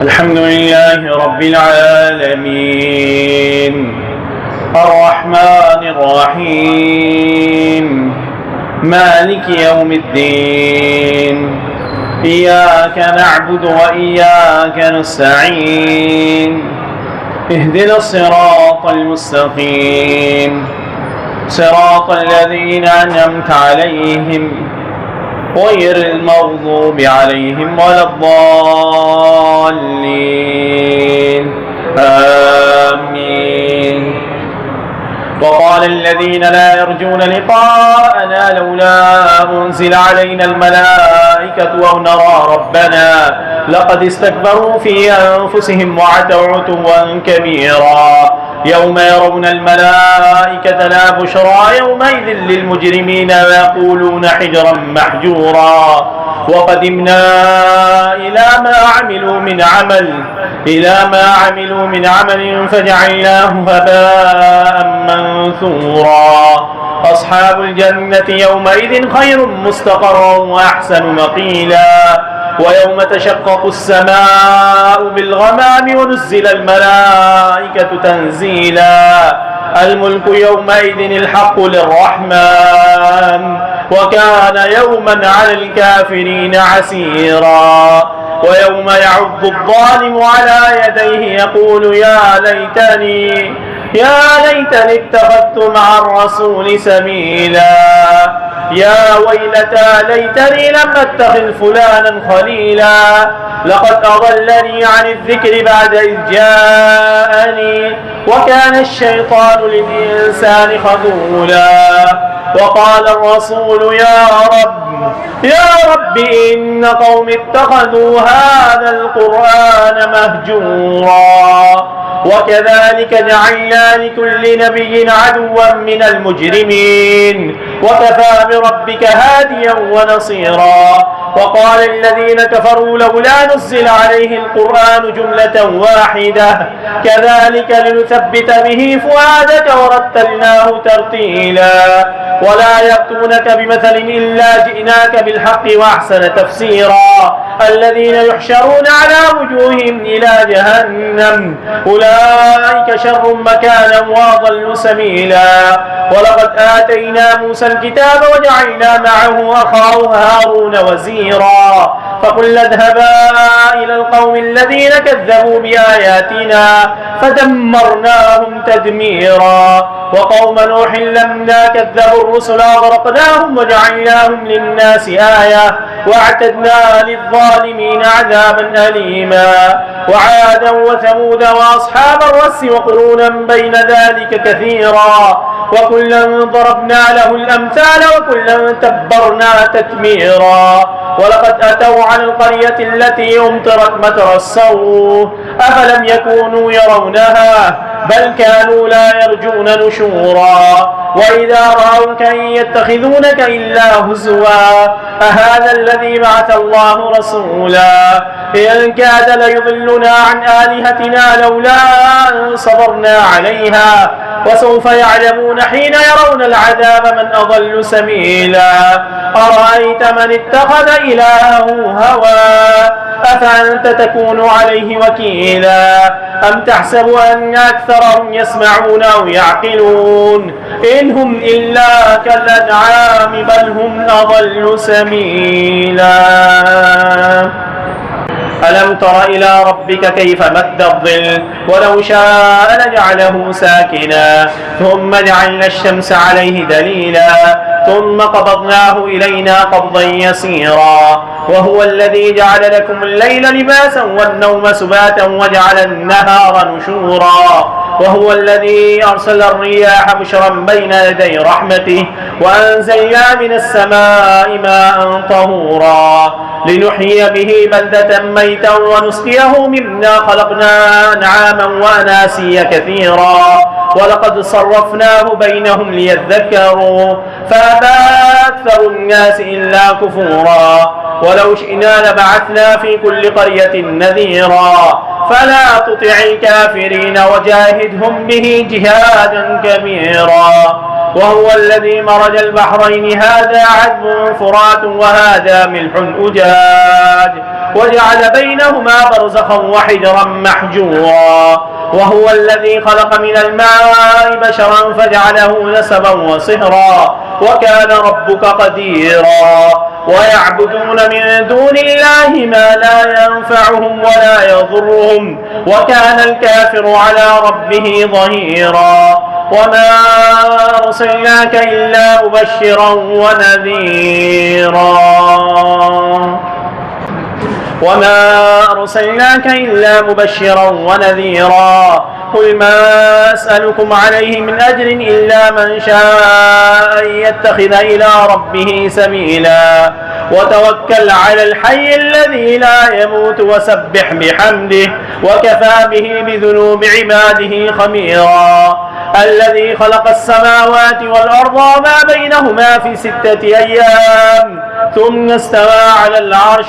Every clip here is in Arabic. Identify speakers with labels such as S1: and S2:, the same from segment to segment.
S1: الحمد لله رب العالمين الرحمن الرحيم مالك يوم الدين إياك نعبد وإياك نستعين اهدنا الصراط المستقيم صراط الذين أنعمت عليهم غير المغضوب عليهم ولا الضالين آمين. وقال الذين لا يرجون لقاءنا لولا أنزل علينا الملائكة أو نرى ربنا لقد استكبروا في أنفسهم وعتوا عتوا كبيرا يوم يرون الملائكة لا بشرى يومئذ للمجرمين ويقولون حجرا محجورا وقدمنا إلى ما عملوا من عمل فجعلناه هباء منثورا أصحاب الجنة يومئذ خير مستقرا وأحسن مقيلا ويوم تشقق السماء بالغمام ونزل الملائكة تنزيلا الملك يومئذ الحق للرحمن وكان يوما على الكافرين عسيرا ويوم يعض الظالم على يديه يقول يا ليتني اتخذت مع الرسول سبيلا يا ويلتى ليتني لم اتخذ فلانا خليلا لقد أضلني عن الذكر بعد إذ جاءني وكان الشيطان للإنسان خذولا وقال الرسول يا رب إن قوم اتخذوا هذا القرآن مهجورا وكذلك جعلنا لكل نبي عدوا من المجرمين وكفى بربك هاديا ونصيرا وقال الذين كفروا لولا نزل عليه القرآن جملة واحدة كذلك لنثبت به فؤادك ورتلناه ترتيلا ولا يأتونك بمثل إلا جئناك بالحق وأحسن تفسيرا الذين يحشرون على وجوههم إلى جهنم أولئك شر مكانا وأضل سبيلا ولقد آتينا موسى الكتاب وجعلنا معه أخاه هارون وزيرا فقلنا اذهبا إلى القوم الذين كذبوا بآياتنا فدمرناهم تدميرا وقوم نوح لما كذبوا الرسل أغرقناهم وجعلناهم للناس آية واعتدنا للظالمين عذابا أليما وعادا وثمود وأصحاب الرس وقرونا بين ذلك كثيرا وكلا ضربنا له الأمثال وكلا تبرنا تتميرا ولقد أتوا على القرية التي أمطرت مطر السوء أفلم يكونوا يرونها بل كانوا لا يرجون نشورا وإذا رأوك إن يتخذونك إلا هزوا أهذا الذي بعث الله رسولا إن كاد ليضلنا عن آلهتنا لولا أن صبرنا عليها وسوف يعلمون حين يرون العذاب من أضل سبيلا أرأيت من اتخذ إلهه هوى أفأنت تكون عليه وكيلا أم تحسب أن أكثرهم يسمعون أو يعقلون إن هم إلا كالأنعام بل هم أضل سبيلا ألم تر إلى ربك كيف مد الظل ولو شاء لجعله ساكنا ثم جعلنا الشمس عليه دليلا ثم قبضناه إلينا قبضا يسيرا وهو الذي جعل لكم الليل لباسا والنوم سباتا وجعل النهار نشورا وهو الذي أرسل الرياح بشرا بين يدي رحمته وأنزلنا من السماء ماء طهورا لنحيي به بلدة ميتا ونسقيه مما خلقنا أنعاما وأناسيا كثيرا ولقد صرفناه بينهم ليذكروا فأبى أكثر الناس إلا كفورا ولو شئنا لبعثنا في كل قرية نذيرا فلا تطع الكافرين وجاهدهم به جهادا كبيرا وهو الذي مرج البحرين هذا عذب فرات وهذا ملح أجاج وجعل بينهما برزخا وحجرا محجورا وهو الذي خلق من الماء بشرا فجعله نسبا وصهرا وكان ربك قديرا ويعبدون من دون الله ما لا ينفعهم ولا يضرهم وكان الكافر على ربه ظهيرا وما أرسلناك إلا مبشرا ونذيرا قل ما أسألكم عليه من أجر إلا من شاء أن يتخذ إلى ربه سبيلا وتوكل على الحي الذي لا يموت وسبح بحمده وكفى به بذنوب عباده خبيرا الذي خلق السماوات والأرض وما بينهما في 6 أيام ثم استوى على العرش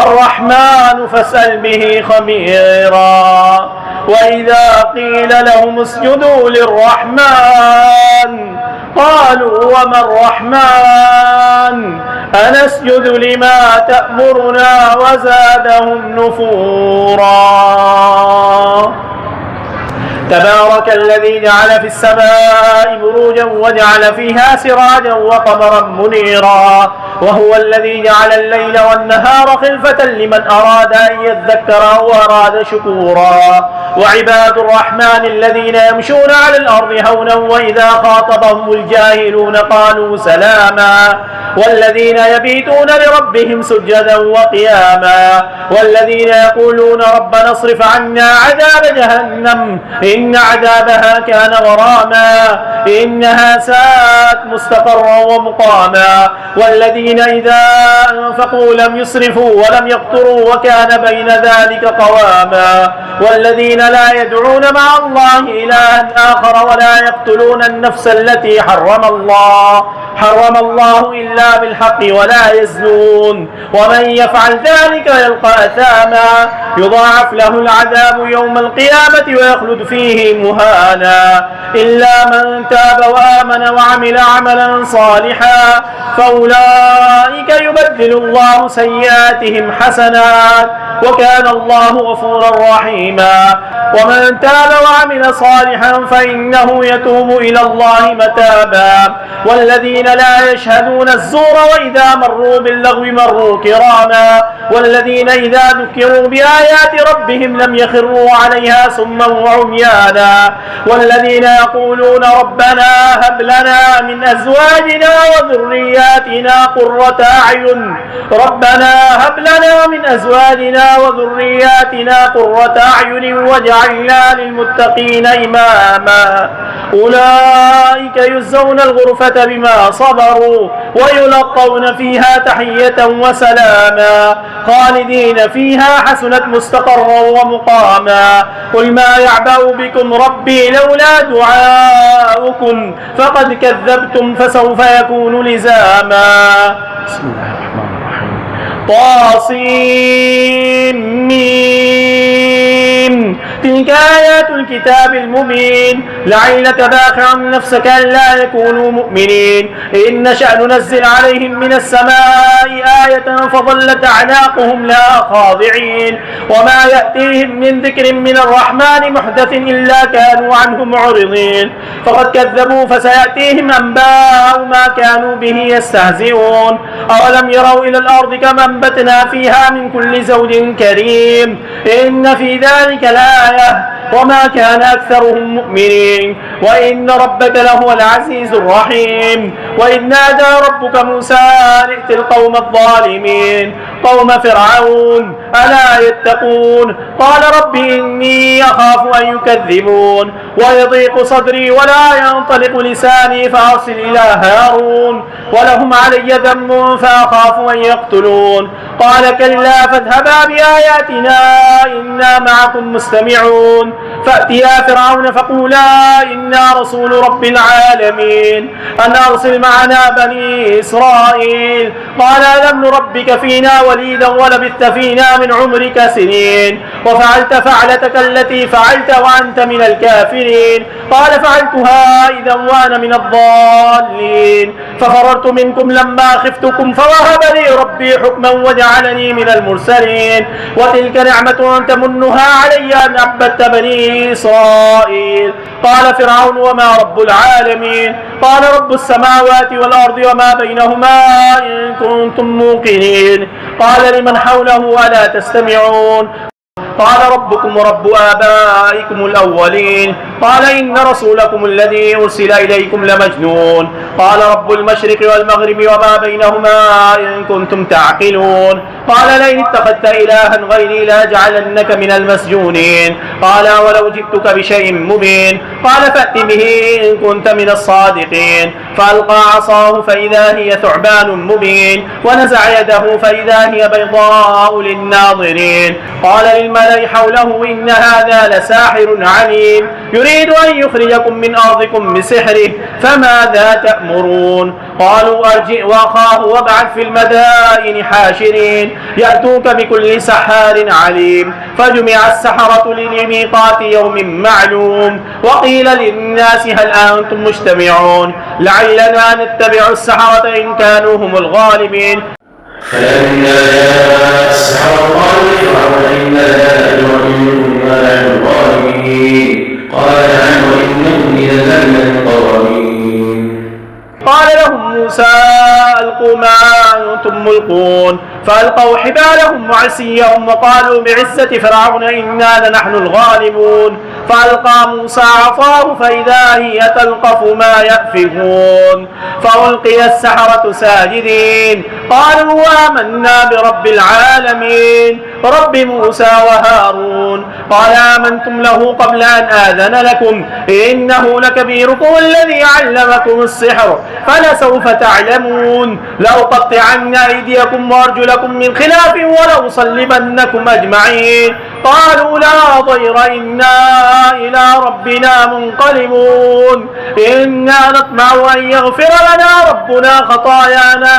S1: الرحمن فاسأل به خبيرا وإذا قيل لهم اسجدوا للرحمن قالوا وما الرحمن أنسجد لما تأمرنا وزادهم نفورا تبارك الذي جعل في السماء بروجا وجعل فيها سراجا وقمرا منيرا وهو الذي جعل الليل والنهار خلفة لمن أراد أن يذكر أو أراد شكورا وعباد الرحمن الذين يمشون على الأرض هونا وإذا خاطبهم الجاهلون قالوا سلاما والذين يبيتون لربهم سجدا وقياما والذين يقولون ربنا اصرف عنا عذاب جهنم إن عذابها كان غراما إنها ساءت مستقرا ومقاما والذين إذا أنفقوا لم يسرفوا ولم يقتروا وكان بين ذلك قواما والذين لا يدعون مع الله إلها آخر ولا يقتلون النفس التي حرم الله إلا بالحق ولا يزنون ومن يفعل ذلك يلقى أثاما يضاعف له العذاب يوم القيامة ويخلد فيه مهانا إلا من تاب وآمن وعمل عملا صالحا فأولئك يبدل الله سيئاتهم حسنات وكان الله غفورا رحيما ومن تاب وعمل صالحا فإنه يتوب إلى الله متابا والذين لا يشهدون الزور وإذا مروا باللغو مروا كراما والذين إذا ذكروا بآيات ربهم لم يخروا عليها صما وعميانا والذين يقولون ربنا هب لنا من أزواجنا وذرياتنا قرة أعين واجعلنا للمتقين إماما أولئك يجزون الغرفة بما صبروا ويلقون فيها تحية وسلاما خالدين فيها حسنت مستقرا ومقاما قل ما يعبأ بكم ربي لولا دعاؤكم فقد كذبتم فسوف يكون لزاما بسم الله الرحمن الرحيم طاسيم تلك آيات الكتاب المبين لعلك باخع نفسك ألا يكونوا مؤمنين إن نشأ ننزل عليهم من السماء آية فظلت أعناقهم لها خاضعين وما يأتيهم من ذكر من الرحمن محدث إلا كانوا عنه معرضين فقد كذبوا فسيأتيهم أنباء ما كانوا به يستهزئون أولم يروا إلى الأرض كما أنبتنا فيها من كل زوج كريم إن في ذلك لآية وما كان أكثرهم مؤمنين وإن ربك لهو العزيز الرحيم وإذ نادى ربك موسى أن ائت القوم الظالمين قوم فرعون ألا يتقون قال رب إني أخاف أن يكذبون ويضيق صدري ولا ينطلق لساني فأرسل إلى هارون ولهم علي ذنب فأخاف أن يقتلون قال كلا فاذهبا بآياتنا إنا معكم مستمعون فأتيا فرعون فقولا إنا رسول رب العالمين أن أرسل معنا بني إسرائيل. قال ألم نربك فينا وليدا ولبثت فينا من عمرك سنين وفعلت فعلتك التي فعلت وأنت من الكافرين. قال فعلتها إذا وأنا من الضالين ففررت منكم لما خفتكم فوهب لي ربي حكما وجعلني من المرسلين. وتلك نعمة تمنها علي أن عبدت بني إسرائيل. قال فرعون وما رب العالمين؟ قال رب السماوات والأرض وما بينهما إن كنتم موقنين. قال لمن حوله ألا تستمعون؟ قال ربكم ورب آبائكم الأولين. قال إن رسولكم الذي أرسل إليكم لمجنون. قال رب المشرق والمغرب وما بينهما إن كنتم تعقلون. قال لئن اتخذت إلها غيري لأجعلنك من المسجونين. قال ولو جئتك بشيء مبين. قال فأت به إن كنت من الصادقين. فألقى عصاه فإذا هي ثعبان مبين ونزع يده فإذا هي بيضاء للناظرين. قال للملأ حوله إن هذا لساحر عليم يريد أن يخرجكم من أرضكم بسحره فماذا تأمرون؟ قالوا أرجع وأخاه وابعث في المدائن حاشرين يأتوك بكل سحار عليم. فجمع السحرة لميقات يوم معلوم. وقيل للناس هل أنتم مجتمعون لعلنا نتبع السحرة إن كانوا هم الغالبين.
S2: فلما جاء السحرة قالوا فرعون إنا لنأجركم وما نحن الظالمين. قال نعم وإنكم إذا لمن الظالمين.
S1: قال لهم موسى ألقوا ما أنتم ملقون. فألقوا حبالهم وعصيهم وقالوا بعزة فرعون إنا لنحن الغالبون. فألقى موسى عصاه فإذا هي تلقف ما يأفكون. فألقي السحرة ساجدين قالوا آمنا برب العالمين رب موسى وهارون. قال آمنتم له قبل أن آذن لكم إنه لكبيركم الذي علمكم السحر فلسوف تعلمون لأقطعن أيديكم وأرجلكم من خلاف ولأصلبنكم أجمعين. قالوا لا ضير إنا إلى ربنا منقلبون إنا نطمع أن يغفر لنا ربنا خطايانا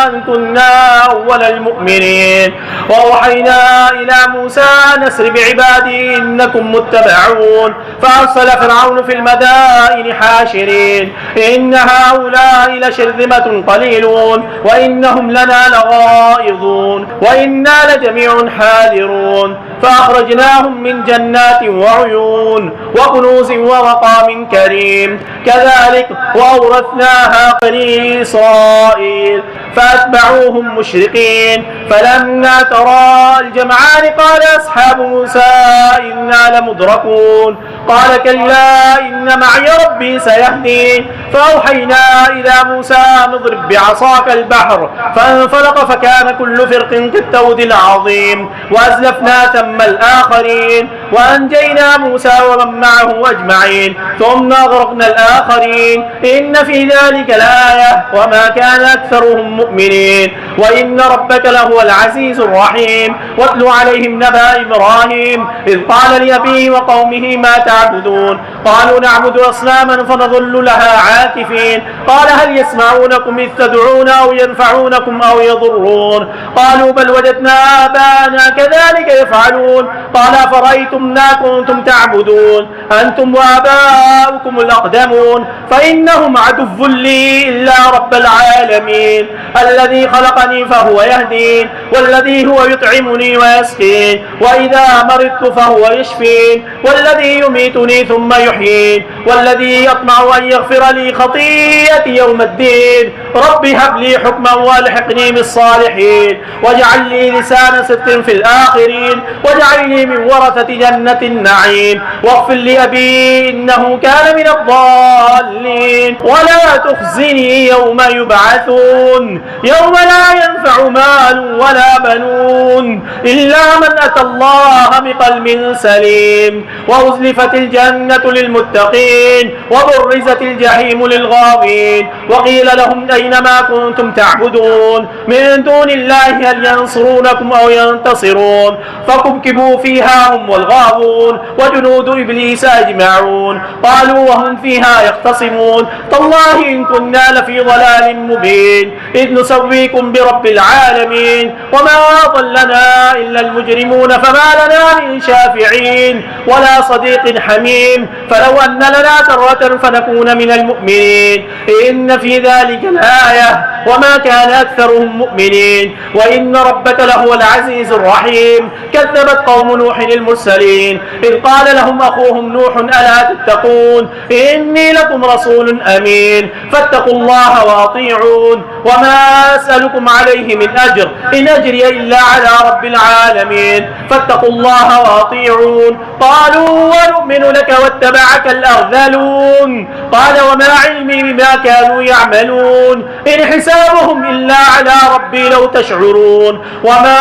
S1: أن كنا أول المؤمنين. وأوحينا إلى موسى نسر بعبادي إنكم متبعون. فأرسل فرعون في المدائن حاشرين إن هؤلاء لشرذمة قليلون وإنهم لنا لغائظون وإنا لجميع حاذرون. فأخرجناهم من جنات وعيون وكنوز ومقام كريم كذلك وأورثناها بني إسرائيل. فأتبعوهم مشرقين. فلما ترى الجمعان قال أصحاب موسى إنا لمدركون. قال كلا إن معي ربي سيهدين. فأوحينا إلى موسى أن اضرب بعصاك البحر فانفلق فكان كل فرق كالطود العظيم. وأزلفنا ثم الآخرين وأنجينا موسى ومن معه أجمعين ثم أغرقنا الآخرين إن في ذلك لآية وما كان أكثرهم مؤمنين وإن ربك لهو العزيز الرحيم. واتل عليهم نبأ إبراهيم إذ قال لأبيه وقومه ما تعبدون قالوا نعبد أصناما فنظل لها عاكفين. قال هل يسمعونكم إذ تدعون أو ينفعونكم أو يضرون؟ قالوا بل وجدنا آباءنا كذلك يفعلون. قال أفرأيتم ما كنتم تعبدون أنتم وآباؤكم الأقدمون فإنهم عدو لي إلا رب العالمين الذي خلقني فهو يهدين والذي هو يطعمني ويسقين وإذا مرضت فهو يشفين والذي يميتني ثم يحيين والذي يطمع أن يغفر لي خطيئتي يوم الدين. رب هب لي حكما والحقني بالصالحين واجعل لي لسان صدق في الآخرين واجعلني من ورثة جنة النعيم. واغفر لأبي إنه كان من الضالين ولا تخزني يوم يبعثون يوم لا ينفع مال ولا بنون إلا من أتى الله بقلب سليم. المرسلين وأزلفت الجنة للمتقين وبرزت الجحيم للغاوين وقيل لهم أين ما كنتم تعبدون من دون الله هل ينصرونكم أو ينتصرون فكبكبوا فيها هم والغاوون وجنود إبليس أجمعون قالوا وهم فيها يختصمون تالله إن كنا لفي ضلال مبين إذ نسويكم برب العالمين وما ضلنا إلا المجرمون فما لنا من شافعين ولا صديق حميم فلو أن لنا كرة فنكون من المؤمنين إن في ذلك الآية وما كان أكثرهم مؤمنين وإن ربك لهو العزيز الرحيم كذبت قوم نوح المرسلين إذ قال لهم أخوهم نوح ألا تتقون إني لكم رسول أمين فاتقوا الله وأطيعون وما أسألكم عليه من أجر إن أجري إلا على رب العالمين فاتقوا الله وأطيعون قالوا ونؤمن لك واتبعك الأرذلون قال وما علمي بما كانوا يعملون إن حسابهم إلا على ربي لو تشعرون وما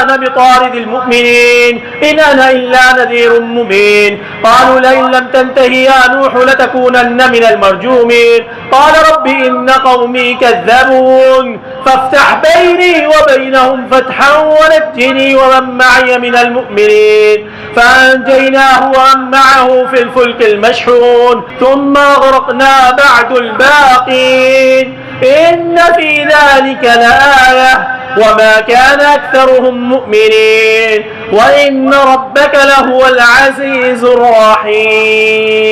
S1: أنا بطارد المؤمنين إن أنا إلا نذير مبين قالوا لئن لم تنتهي يا نوح لتكونن من المرجومين قال رب إن قومي كذبون فافتح بيني وبينهم فتحا ونجني ومن معي من المؤمنين فأنجيناه ومن معه في الفلك المشحون ثم أغرقنا بعد الباقين إن في ذلك لآية وما كان أكثرهم مؤمنين وإن ربك لهو العزيز الرحيم.